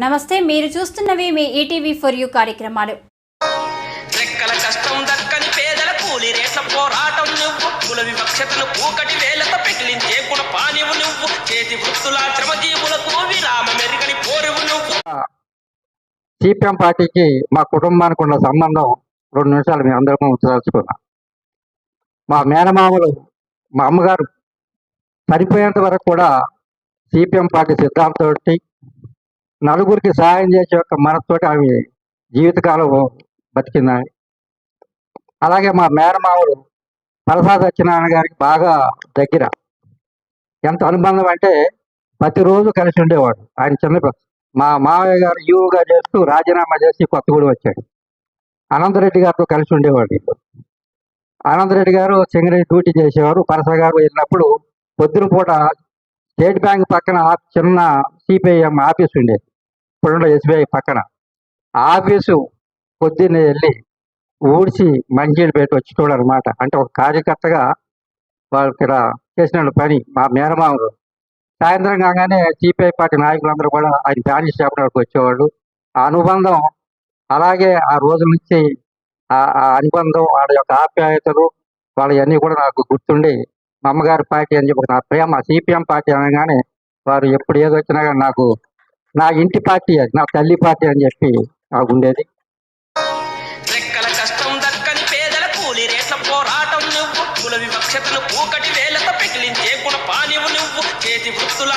నమస్తే, మీరు చూస్తున్నవి మీ ETV for you కార్యక్రమాలు. రెక్కల కష్టం దక్కని పేదల కూలి రేట్ల పోరాటం నువ్వు, కుల వివక్షతను పూకటి వేలతో పెకిలించే గుణ పానివు నువ్వు, చేతి వృత్తుల శ్రమజీవులకు విరామ మెరుగని పోరువు నువ్వు. సిపిఎం పార్టీకి మా కుటుంబానికి ఉన్న సంబంధం 2 నిమిషాలు మీ అందరికీ ఉంచదలుచుకున్నా. మా మేనమామలు, మా అమ్మగారు చనిపోయేంత వరకు కూడా సిపిఎం పార్టీ సిద్ధాంతంతో నలుగురికి సహాయం చేసే యొక్క మనతోటి ఆమె జీవితకాలం బతికిందని. అలాగే మా మేనమామలు పరసా సత్యనారాయణ గారికి బాగా దగ్గర. ఎంత అనుబంధం అంటే ప్రతిరోజు కలిసి ఉండేవాడు. ఆయన మా మావయ్య గారు యూగా చేస్తూ రాజీనామా చేసి కొత్తగూడెం వచ్చాడు. అనంతరెడ్డి గారితో కలిసి ఉండేవాడు. అనంతరెడ్డి గారు సింగరేణి డ్యూటీ చేసేవారు. పరస గారు వెళ్ళినప్పుడు పొద్దున పూట స్టేట్ బ్యాంక్ పక్కన చిన్న సిపిఐఎం ఆఫీస్ ఉండేది, ఇప్పుడున్న ఎస్బీఐ పక్కన. ఆఫీసు పొద్దున్నే వెళ్ళి ఊడ్చి మంచినీళ్ళు పెట్టి వచ్చి చూడనమాట. అంటే ఒక కార్యకర్తగా వాళ్ళు ఇక్కడ చేసిన పని. మా మేనమామలు సాయంత్రం కాగానే సిపిఐ పార్టీ నాయకులందరూ కూడా ఆయన ఫ్యామిలీ షాప్కి వచ్చేవాళ్ళు. ఆ అనుబంధం అలాగే ఆ రోజుల నుంచి ఆ అనుబంధం, వాళ్ళ యొక్క ఆప్యాయతలు, వాళ్ళవన్నీ కూడా నాకు గుర్తుండి మా అమ్మగారి పార్టీ అని చెప్పి నా ప్రేమ సిపిఎం పార్టీ అనగానే వారు ఎప్పుడు ఏది వచ్చినా కానీ నాకు నా ఇంటి పార్టీ, అది నా తల్లి పార్టీ అని చెప్పి నాకు ఉండేది. రెక్కల కష్టం దక్కని పేదల కూలి రేట్ల పోరాటం నువ్వు, కుల వివక్షతను పూకటి వేలతో పెకిలించే గుణ పానివు నువ్వు, చేతి వృత్తుల